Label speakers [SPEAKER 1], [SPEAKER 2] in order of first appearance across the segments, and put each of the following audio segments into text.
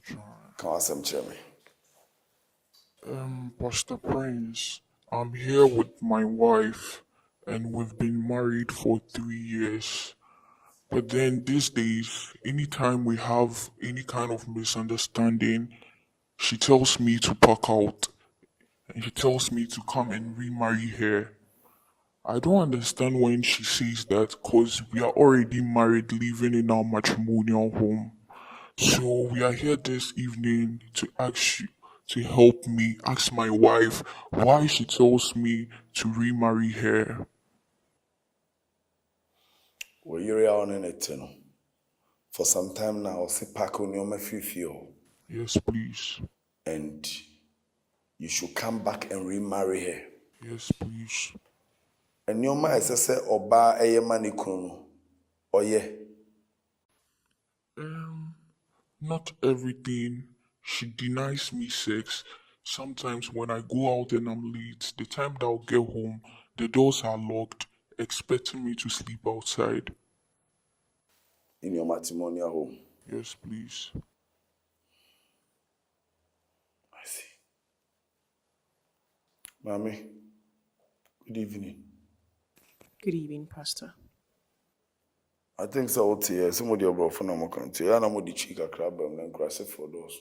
[SPEAKER 1] Can some me?
[SPEAKER 2] Pastor Prince, I'm here with my wife, and we've been married for 3 years. But then these days, anytime we have any kind of misunderstanding, she tells me to pack out and she tells me to come and remarry her. I don't understand when she says that because we are already married, living in our matrimonial home. So we are here this evening to ask you to help me ask my wife why she tells me to remarry her.
[SPEAKER 1] Well, you're on in it, For some time now, see pack on your feel,
[SPEAKER 2] Yes, please.
[SPEAKER 1] and you should come back and remarry her.
[SPEAKER 2] Yes, please.
[SPEAKER 1] And your man say oba eye mani kunu. Oh yeah.
[SPEAKER 2] Not everything. She denies me sex. Sometimes when I go out and I'm late, the time that I'll get home, the doors are locked, expecting me to sleep outside.
[SPEAKER 1] In your matrimonial home.
[SPEAKER 2] Yes, please.
[SPEAKER 1] I see. Mommy, good evening.
[SPEAKER 3] Good evening, Pastor.
[SPEAKER 1] I think so. Somebody brought for no country. I know the chica crab and grass for those.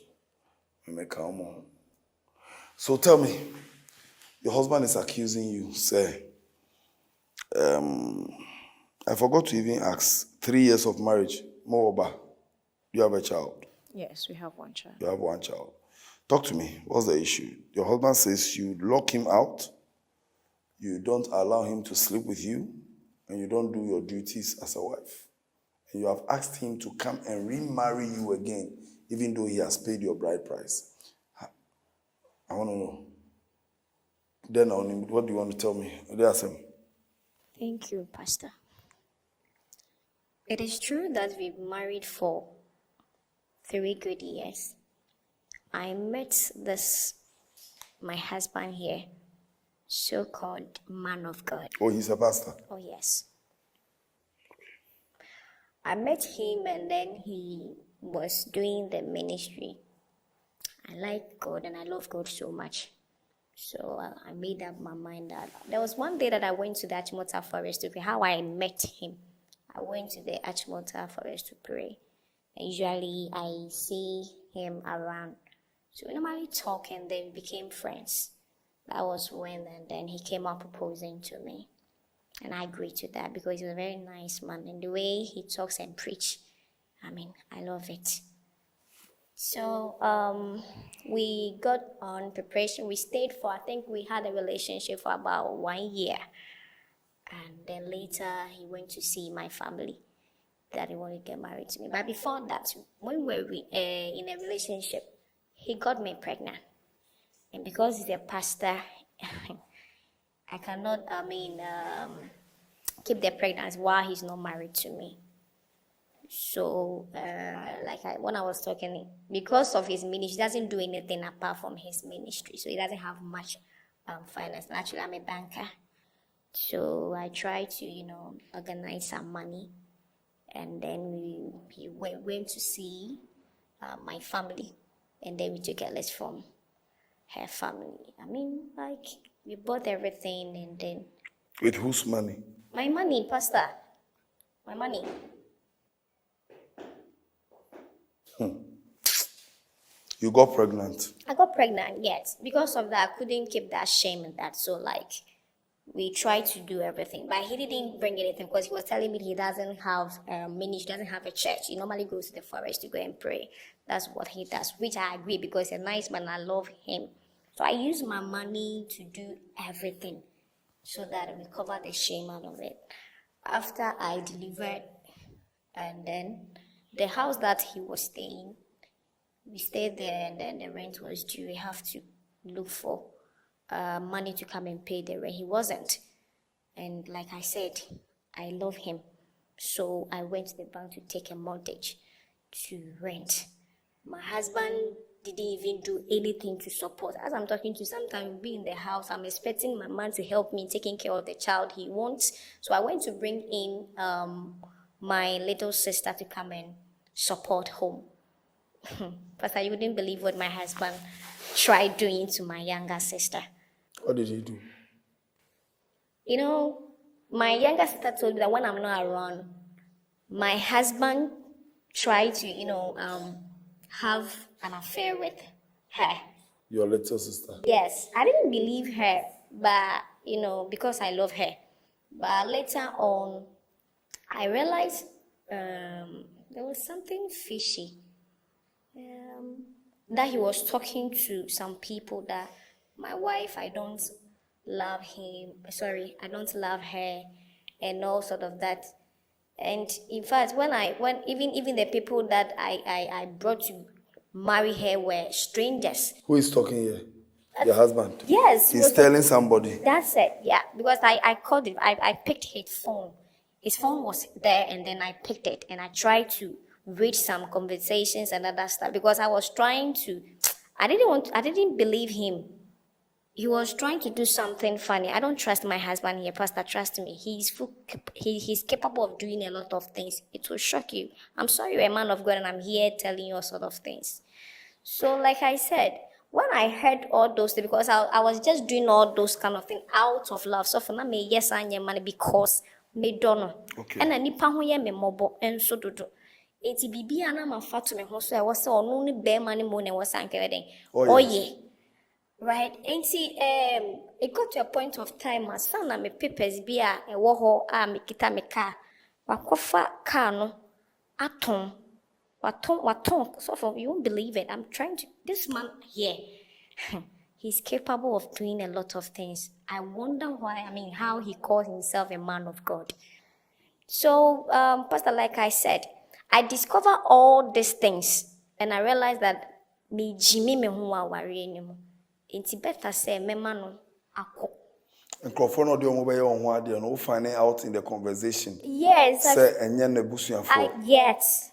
[SPEAKER 1] We make come on. So tell me, your husband is accusing you, say, I forgot to even ask, 3 years of marriage, Mooba, you have a child?
[SPEAKER 3] Yes, we have one child.
[SPEAKER 1] You have one child. Talk to me, what's the issue? Your husband says you lock him out, you don't allow him to sleep with you, and you don't do your duties as a wife. And you have asked him to come and remarry you again, even though he has paid your bride price. I want to know. Then, what do you want to tell me? There's him.
[SPEAKER 4] Thank you, Pastor. It is true that we've married for 3 good years. I met my husband here, so-called man of God.
[SPEAKER 1] Oh, he's a pastor?
[SPEAKER 4] Oh, yes. I met him and then he was doing the ministry. I like God and I love God so much. So I made up my mind that there was one day that I went to the Achimota forest to pray. How I met him. I went to the Achimota forest to pray. And usually I see him around. So we normally talk and then we became friends. That was when, and then he came up proposing to me. And I agreed to that because he's a very nice man. And the way he talks and preach, I love it. So we got on preparation. We stayed for, I think we had a relationship for about 1 year. And then later he went to see my family that he wanted to get married to me. But before that, when we were in a relationship, he got me pregnant. And because he's a pastor, I cannot, keep the pregnancy while he's not married to me. So, when I was talking, because of his ministry, he doesn't do anything apart from his ministry. So he doesn't have much finance. Actually, I'm a banker. So I try to, organize some money. And then we went to see my family. And then we took a list from her family. We bought everything and then...
[SPEAKER 1] With whose money?
[SPEAKER 4] My money, Pastor. My money.
[SPEAKER 1] You got pregnant?
[SPEAKER 4] I got pregnant, yes. Because of that, I couldn't keep that shame and that. So, we tried to do everything. But he didn't bring anything because he was telling me he doesn't have ministry, doesn't have a church. He normally goes to the forest to go and pray. That's what he does, which I agree because he's a nice man. I love him. So I use my money to do everything so that we cover the shame out of it. After I delivered, and then the house that he was staying, we stayed there and then the rent was due. We have to look for money to come and pay the rent. He wasn't. And like I said, I love him. So I went to the bank to take a mortgage to rent. My husband didn't even do anything to support. As I'm talking to you, sometimes we'll be in the house. I'm expecting my man to help me taking care of the child he wants. So I went to bring in my little sister to come and support home. Pastor, you wouldn't believe what my husband tried doing to my younger sister.
[SPEAKER 1] What did he do?
[SPEAKER 4] You know, my younger sister told me that when I'm not around, my husband tried to, have an affair with her.
[SPEAKER 1] Your little sister.
[SPEAKER 4] Yes, I didn't believe her, but, because I love her. But later on, I realized there was something fishy. That he was talking to some people that my wife, I don't love him. Sorry, I don't love her, and all sort of that. And in fact, when even the people that I brought to marry her were strangers.
[SPEAKER 1] Who is talking here? Your husband?
[SPEAKER 4] Yes.
[SPEAKER 1] He's telling somebody.
[SPEAKER 4] That's it, yeah. Because I called him, I picked his phone. His phone was there, and then I picked it, and I tried to read some conversations and other stuff, because I was trying to, I didn't believe him. He was trying to do something funny. I don't trust my husband here, Pastor, trust me. He's capable of doing a lot of things. It will shock you. I'm sorry you're a man of God, and I'm here telling you all sort of things. So like I said, when I heard all those things, because I was just doing all those kind of things out of love. So for now, me yes, I am money because me don't know.
[SPEAKER 1] Okay.
[SPEAKER 4] And I nipa ho ye me mobo and so do. Eti bibi ana mafa to me ho so e wo se onu ni be mani mo ne wo sanke weden. Oh yeah. Right? And see, it got to a point of time, my son and my papers be a woho, me kita me car. Wakofa car no, atom. Waton. So for you won't believe it. I'm trying to, this man here, he's capable of doing a lot of things. I wonder how he calls himself a man of God. So, Pastor, like I said, I discovered all these things, and I realized that me Jimmy me huwa wari anymore. It's better say me mano ako.
[SPEAKER 1] And Crawford no no finding out in the conversation.
[SPEAKER 4] Yes.
[SPEAKER 1] Say enye
[SPEAKER 4] yes.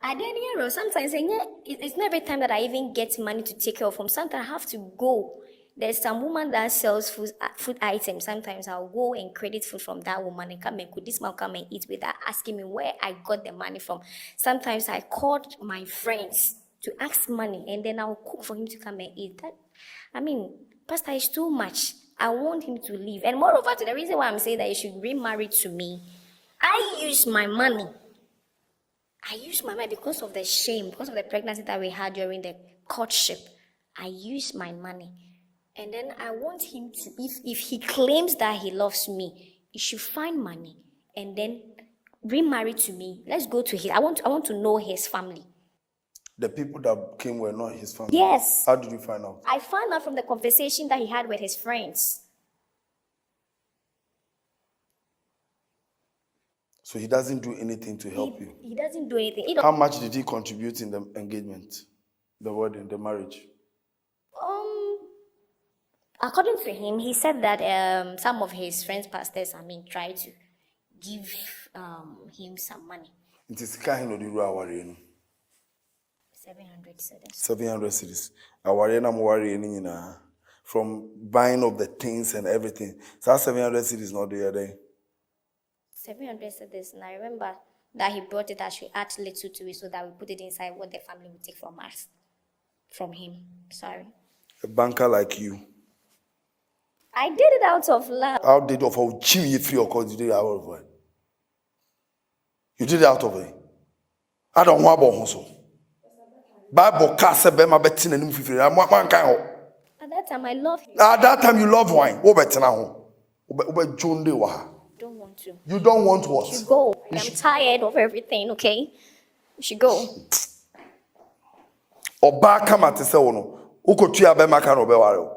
[SPEAKER 4] I didn't hear. Sometimes it's not every time that I even get money to take care of him. Sometimes I have to go. There's some woman that sells food items. Sometimes I'll go and credit food from that woman and come and could this man come and eat with her, asking me where I got the money from. Sometimes I called my friends to ask money, and then I'll cook for him to come and eat. Pastor, is too much. I want him to leave. And moreover, the reason why I'm saying that he should remarry to me, I use my money. Because of the shame, because of the pregnancy that we had during the courtship. I use my money. And then I want him to, if he claims that he loves me, he should find money and then remarry to me. Let's go to his, I want to know his family.
[SPEAKER 1] The people that came were not his family?
[SPEAKER 4] Yes.
[SPEAKER 1] How did you find out?
[SPEAKER 4] I found out from the conversation that he had with his friends.
[SPEAKER 1] So he doesn't do anything to help you?
[SPEAKER 4] He doesn't do anything.
[SPEAKER 1] How much did he contribute in the engagement, the wedding, the marriage?
[SPEAKER 4] According to him, he said that some of his friends, pastors, tried to give him some money.
[SPEAKER 1] It is kind of the rule.
[SPEAKER 4] 700 cedis.
[SPEAKER 1] 700 cedis. From buying of the things and everything. So 700 cedis not the other day.
[SPEAKER 4] 700 cedis. And I remember that he brought it, that she add little to it so that we put it inside what the family would take from us. From him. Sorry.
[SPEAKER 1] A banker like you.
[SPEAKER 4] I did it out of love.
[SPEAKER 1] How did of how Jimmy you free or cause you did it out of it? You did it out of it. I don't want to Bible cast a bema betting and free. I'm one kind.
[SPEAKER 4] At that time, I loved him.
[SPEAKER 1] At that time, you love wine. What better now? John de wa.
[SPEAKER 4] Don't want to.
[SPEAKER 1] You don't want what?
[SPEAKER 4] You should go. I'm tired of everything, okay? You should go.
[SPEAKER 1] Oba kama te se wono. Ukotua bema ka no be ware.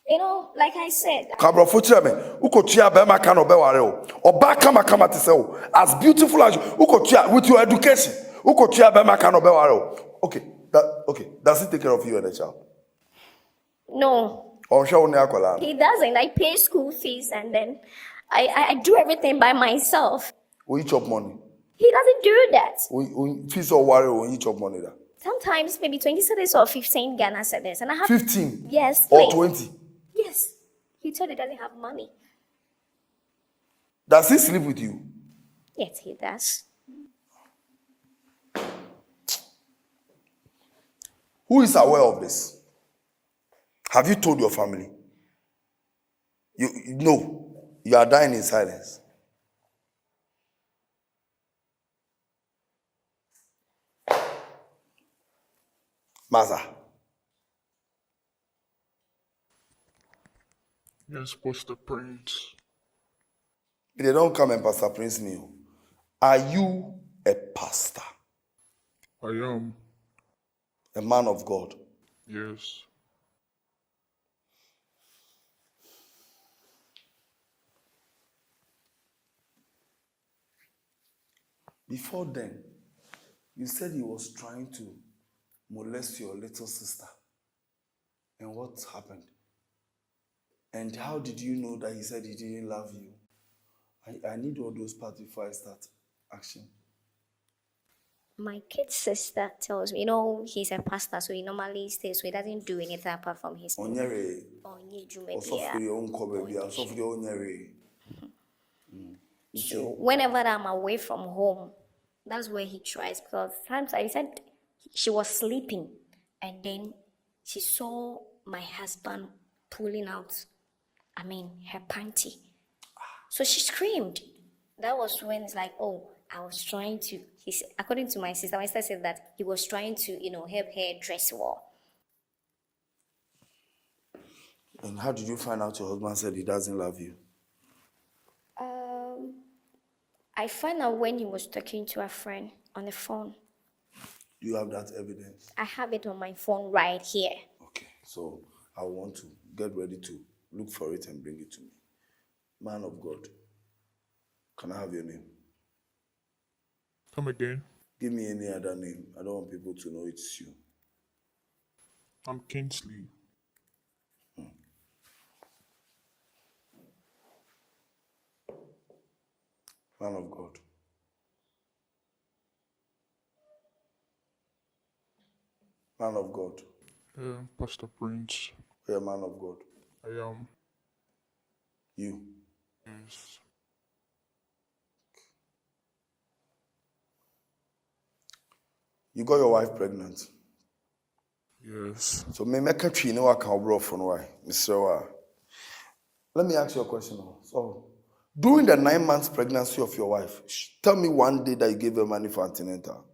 [SPEAKER 4] You know, like I said.
[SPEAKER 1] Kabrofo kire me. Ukotua bema ka no be ware o. Oba kama te se o. As beautiful as you. Ukotua with your education. Ukotua bema ka no be ware o. Okay. Does he take care of you and the child?
[SPEAKER 4] No. He doesn't. I pay school fees and then I do everything by myself.
[SPEAKER 1] We chop money.
[SPEAKER 4] He doesn't do that.
[SPEAKER 1] We fees or worry when you chop money.
[SPEAKER 4] Sometimes maybe 20 cedis or 15 Ghana cedis. And I have
[SPEAKER 1] 15?
[SPEAKER 4] Yes.
[SPEAKER 1] Or 20?
[SPEAKER 4] Yes. He told he doesn't have money.
[SPEAKER 1] Does he sleep with you?
[SPEAKER 4] Yes, he does.
[SPEAKER 1] Who is aware of this? Have you told your family? No. You are dying in silence. Mother.
[SPEAKER 2] Yes, Pastor Prince.
[SPEAKER 1] They don't come and Pastor Prince me. Are you a pastor?
[SPEAKER 2] I am.
[SPEAKER 1] A man of God?
[SPEAKER 2] Yes.
[SPEAKER 1] Before then, you said he was trying to molest your little sister. And what happened? And how did you know that he said he didn't love you? I need all those parts before I start action.
[SPEAKER 4] My kid sister tells me, he's a pastor, so he normally stays, so he doesn't do anything apart from his.
[SPEAKER 1] Onyere.
[SPEAKER 4] So whenever I'm away from home, that's where he tries. Because times I said she was sleeping, and then she saw my husband pulling out, her panty. So she screamed. That was when it's like, I was trying to. According to my sister said that he was trying to, help her dress well.
[SPEAKER 1] And how did you find out your husband said he doesn't love you?
[SPEAKER 4] I found out when he was talking to a friend on the phone.
[SPEAKER 1] Do you have that evidence?
[SPEAKER 4] I have it on my phone right here.
[SPEAKER 1] Okay, so I want to get ready to look for it and bring it to me. Man of God, can I have your name?
[SPEAKER 2] Come again.
[SPEAKER 1] Give me any other name. I don't want people to know it's you.
[SPEAKER 2] I'm Kingsley.
[SPEAKER 1] Man of God. Man of God.
[SPEAKER 2] Yeah, Pastor Prince.
[SPEAKER 1] You're a man of God.
[SPEAKER 2] I am.
[SPEAKER 1] You.
[SPEAKER 2] Yes.
[SPEAKER 1] You got your wife pregnant.
[SPEAKER 2] Yes.
[SPEAKER 1] So me make a tree no can bro from why. Mr. Let me ask you a question now. So during the 9 months pregnancy of your wife, tell me one day that you gave her money for antenatal.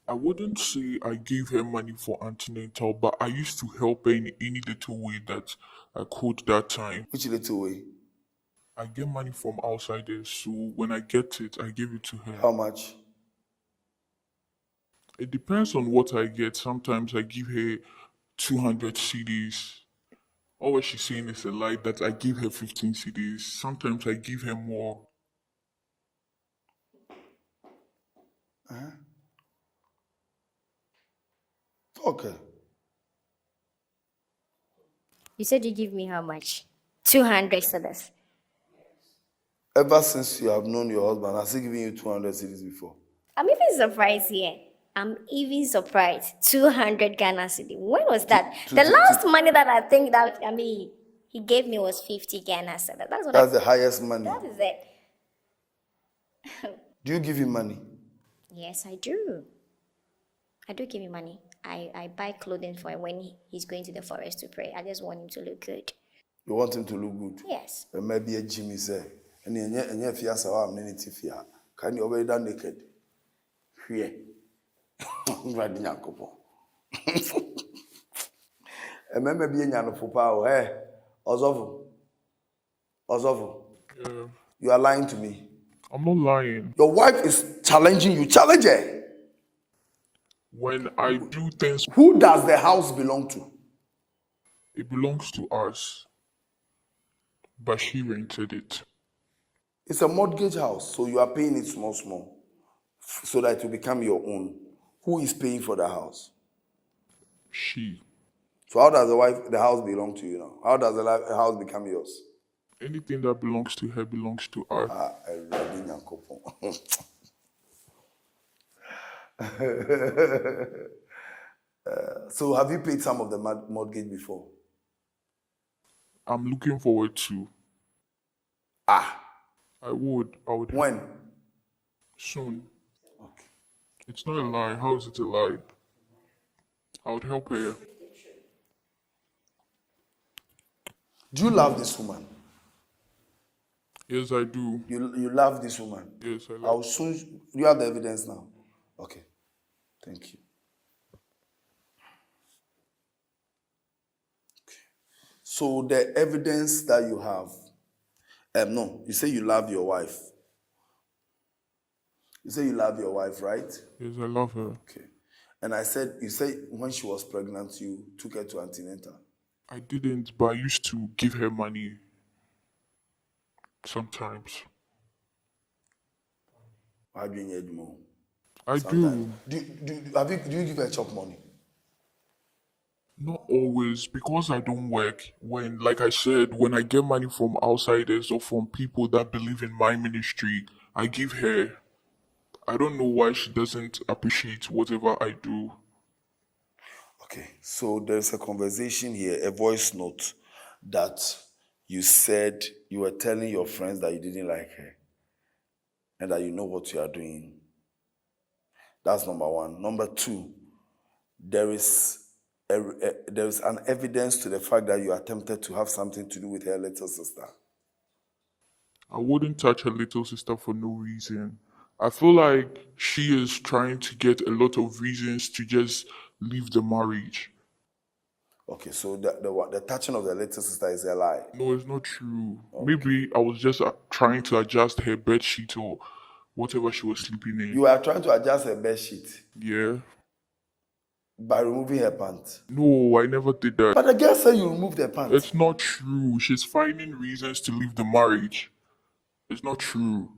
[SPEAKER 2] I wouldn't say I gave her money for antenatal, but I used to help her in any little way that I could that time.
[SPEAKER 1] Which little way?
[SPEAKER 2] I get money from outsiders, so when I get it, I give it to her.
[SPEAKER 1] How much?
[SPEAKER 2] It depends on what I get. Sometimes I give her 200 CDs. All what she's saying is a lie that I give her 15 CDs. Sometimes I give her more.
[SPEAKER 1] Okay.
[SPEAKER 4] You said you give me how much? 200 cedis.
[SPEAKER 1] Ever since you have known your husband, has he given you 200 cities before?
[SPEAKER 4] I'm even surprised here. I'm even surprised. 200 Ghana cedi. When was that? The last money that I think that, he gave me was 50 Ghana cedi.
[SPEAKER 1] That's the highest money.
[SPEAKER 4] That is it.
[SPEAKER 1] Do you give him money?
[SPEAKER 4] Yes, I do. I do give him money. I buy clothing for him when he's going to the forest to pray. I just want him to look good.
[SPEAKER 1] You want him to look good?
[SPEAKER 4] Yes.
[SPEAKER 1] There may be a Jimmy say, and if you ask our amenity fear, can you already done naked? Here. Right in Yakopo. And maybe being Yanofo power, Ozovo.
[SPEAKER 2] Yeah.
[SPEAKER 1] You are lying to me.
[SPEAKER 2] I'm not lying.
[SPEAKER 1] Your wife is challenging you. Challenge her.
[SPEAKER 2] When I do things,
[SPEAKER 1] Who does the house belong to?
[SPEAKER 2] it belongs to us. But she rented it.
[SPEAKER 1] It's a mortgage house, so you are paying it small, so that it will become your own. Who is paying for the house?
[SPEAKER 2] She.
[SPEAKER 1] So how does the house belong to you now? How does the house become yours?
[SPEAKER 2] Anything that belongs to her belongs to us.
[SPEAKER 1] So have you paid some of the mortgage before?
[SPEAKER 2] I'm looking forward to. I would.
[SPEAKER 1] When?
[SPEAKER 2] Soon.
[SPEAKER 1] Okay.
[SPEAKER 2] It's not a lie. How is it a lie? I would help her.
[SPEAKER 1] Do you love this woman?
[SPEAKER 2] Yes, I do.
[SPEAKER 1] You love this woman?
[SPEAKER 2] Yes, I love
[SPEAKER 1] I'll soon. Do you have the evidence now? Okay. Thank you. Okay. So the evidence that you have, no, you say you love your wife. You say you love your wife, right?
[SPEAKER 2] Yes, I love her.
[SPEAKER 1] Okay. And you say when she was pregnant, you took her to antenatal.
[SPEAKER 2] I didn't, but I used to give her money sometimes.
[SPEAKER 1] Why do you need more?
[SPEAKER 2] I do.
[SPEAKER 1] Do you give her chop money?
[SPEAKER 2] Not always, because I don't work. When, like I said, when I get money from outsiders or from people that believe in my ministry, I give her. I don't know why she doesn't appreciate whatever I do.
[SPEAKER 1] Okay, so there's a conversation here, a voice note, that you said you were telling your friends that you didn't like her and that you know what you are doing. That's number one. Number two, there is an evidence to the fact that you attempted to have something to do with her little sister.
[SPEAKER 2] I wouldn't touch her little sister for no reason. I feel like she is trying to get a lot of reasons to just leave the marriage.
[SPEAKER 1] Okay, so the touching of the little sister is a lie.
[SPEAKER 2] No, it's not true. Maybe I was just trying to adjust her bed sheet or whatever she was sleeping in.
[SPEAKER 1] You are trying to adjust her bed sheet
[SPEAKER 2] Yeah.
[SPEAKER 1] by removing her pants.
[SPEAKER 2] No, I never did that.
[SPEAKER 1] But the girl said you removed her pants.
[SPEAKER 2] It's not true. She's finding reasons to leave the marriage. It's not true.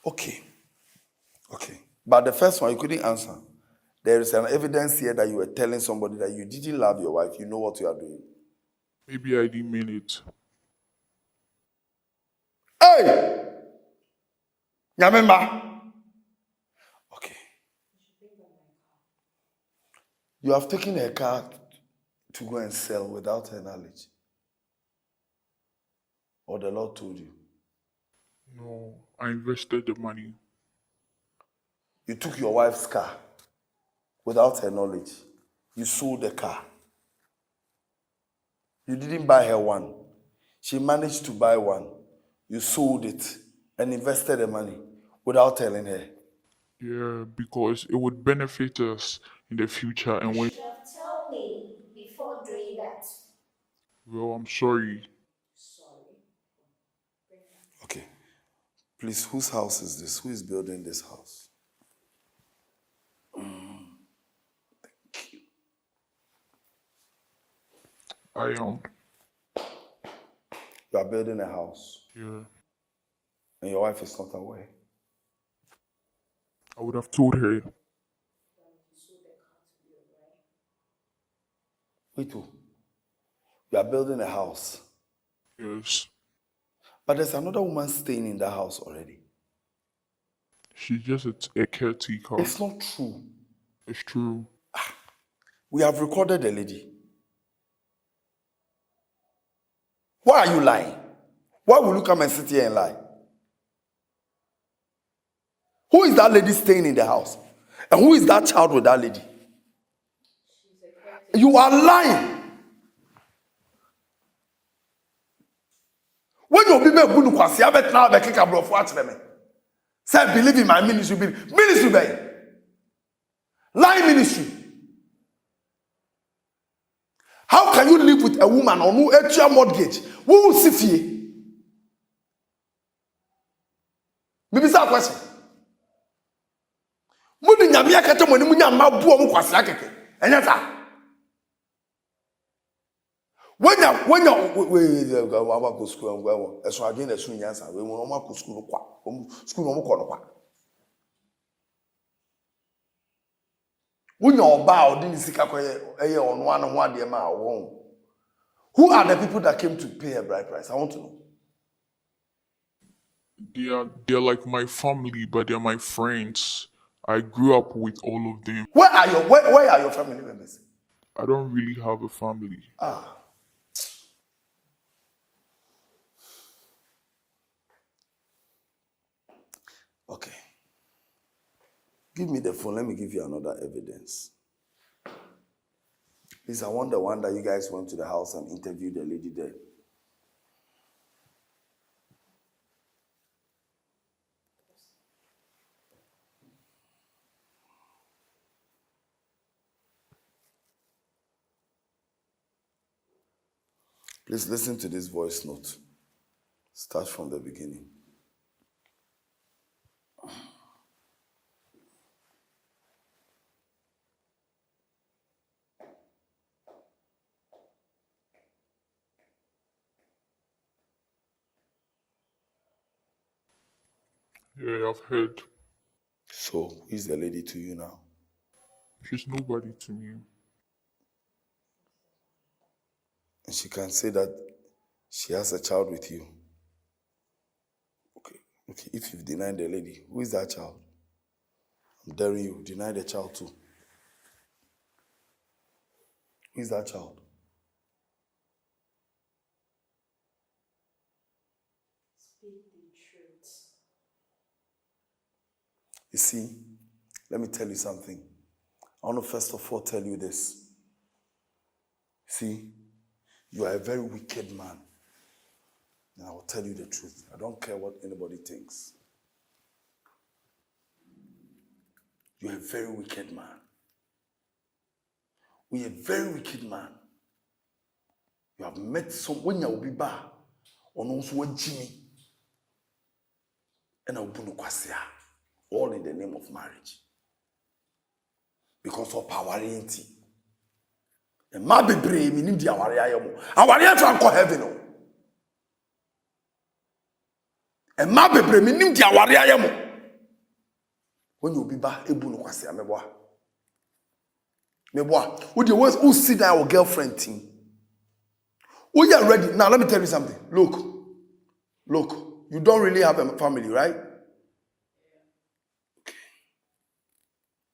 [SPEAKER 1] Okay. But the first one, you couldn't answer. There is an evidence here that you were telling somebody that you didn't love your wife. You know what you are doing.
[SPEAKER 2] Maybe I didn't mean it.
[SPEAKER 1] Hey! Nyamemba! Okay. You have taken her car to go and sell without her knowledge. Or the Lord told you.
[SPEAKER 2] No, I invested the money.
[SPEAKER 1] You took your wife's car without her knowledge. You sold the car. You didn't buy her one. She managed to buy one. You sold it and invested the money without telling her.
[SPEAKER 2] Yeah, because it would benefit us in the future. And when,
[SPEAKER 4] You have told me before doing that.
[SPEAKER 2] well, I'm sorry.
[SPEAKER 1] Okay. Please, whose house is this? Who is building this house? Thank you.
[SPEAKER 2] I am.
[SPEAKER 1] You are building a house
[SPEAKER 2] Yeah.
[SPEAKER 1] and your wife is not aware.
[SPEAKER 2] I would have told her.
[SPEAKER 1] Wait, oh. You are building a house,
[SPEAKER 2] Yes.
[SPEAKER 1] but there's another woman staying in that house already.
[SPEAKER 2] She's just a caretaker.
[SPEAKER 1] It's not true.
[SPEAKER 2] It's true.
[SPEAKER 1] We have recorded the lady. Why are you lying? Why will you come and sit here and lie? Who is that lady staying in the house? And who is that child with that lady? You are lying. When you be bunu kwasi abet na be keka brofo akyere me. Say believe in my ministry, ministry be. Lying ministry. How can you live with a woman on who etua mortgage? Who will see fie? Maybe say a question. Mudi nyame akata mo ni munya mabu o mo kwasi akeke. Enya ta. When you go school and go, so again, as soon as we will not go school, school no more. When you bow, didn't see on one day, who are the people that came to pay a bride price? I want to know.
[SPEAKER 2] They're like my family, but they're my friends. I grew up with all of them.
[SPEAKER 1] Where are your family members?
[SPEAKER 2] I don't really have a family.
[SPEAKER 1] Okay. Give me the phone. Let me give you another evidence. Please, I want the one that you guys went to the house and interviewed the lady there. Please listen to this voice note. Start from the beginning.
[SPEAKER 2] Yeah, I've heard.
[SPEAKER 1] So, who is the lady to you now?
[SPEAKER 2] She's nobody to me.
[SPEAKER 1] And she can say that she has a child with you. Okay, if you've denied the lady, who is that child? I'm daring you, deny the child too. Who is that child?
[SPEAKER 3] Speak the truth.
[SPEAKER 1] You see, let me tell you something. I want to first of all tell you this. See, you are a very wicked man. And I will tell you the truth. I don't care what anybody thinks. You are a very wicked man. We are a very wicked man. You have met someone who will be bad, or also one Jimmy, and I will put kwasia, all in the name of marriage. Because of power ain't. And my baby, me need the awariya. Awariya to anko heaven. And my baby, me need the awariya. When you be back, ebu no kwasia meboa. Meboa. Who sit down our girlfriend team? We are ready. Now let me tell you something. Look. You don't really have a family, right? Okay.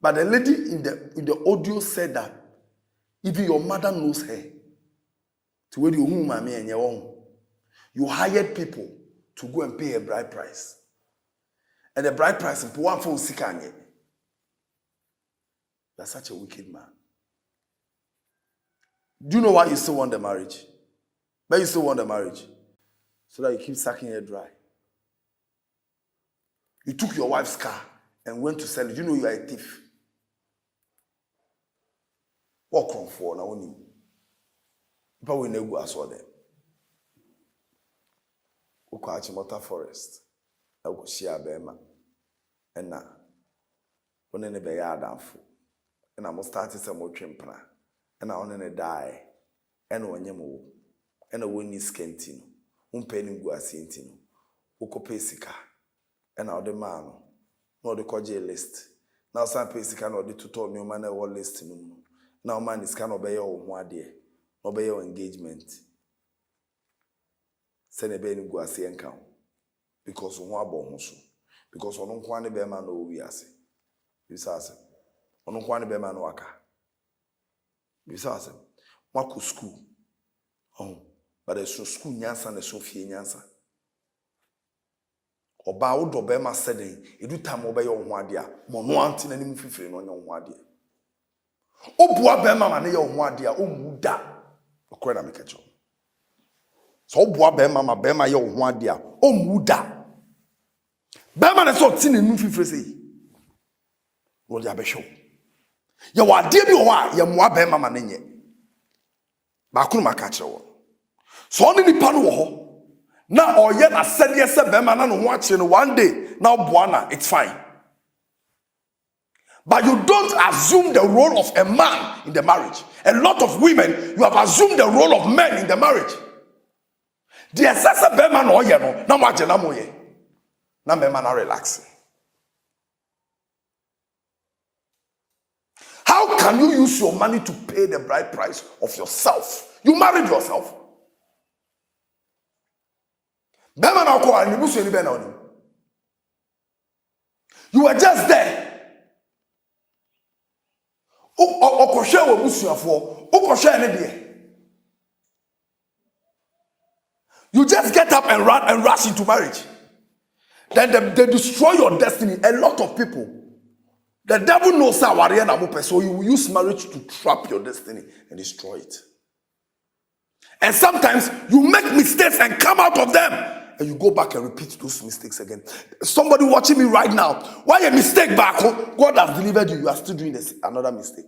[SPEAKER 1] But the lady in the audio said that even your mother knows her. To where you mommy and your own. You hired people to go and pay a bride price. And the bride price is one for Sikanye. You are such a wicked man. Do you know why you still want the marriage? But you still want the marriage? So that you keep sucking her dry. You took your wife's car and went to sell it. You know you are a thief. Walk on for now only. But we never as well them. Uko Achimota Forest. I will share Bema. And now, when any be yardamful. And I must start some more chimpana. And I only die. And when you and a winning skentino. Penny guasintino. Uko pesika. And now the man. No the koje list. Now some pesika no the tutor new man or list. Now man is can obey your one day. Obey your engagement. Send a penny guasi and count. Because on one bonus. Because on one be man no we as. Bisasa. On one be man waka. Bisasa. Wako school. Oh. But there's no school nyansa and so few nyansa. Oba wodo be ma seden edu time oba ye ohun ade a mo no anti na nim fifiri no nya ohun ade. Obua be ma na ye ohun ade a o mu da. Okore na make cho. So obua be ma ye ohun ade a o mu da. Be ma na so ti na nim fifiri sei. Wo dia be hwo. Ye wa ade bi ho a ye moa be ma na nye. Ba kunu maka cho. So only the pan wo now or yet as said yes watching one day now buana it's fine. But you don't assume the role of a man in the marriage. A lot of women you have assumed the role of men in the marriage. The assessor beman or yeno now watch na moye na me man relaxing. How can you use your money to pay the bride price of yourself? You married yourself. You were just there. You just get up and run and rush into marriage. Then they destroy your destiny. A lot of people, The devil knows how so he will use marriage to trap your destiny and destroy it. And sometimes you make mistakes and come out of them, and you go back and repeat those mistakes again. Somebody watching me right now, why a mistake back? God has delivered you. You are still doing this another mistake.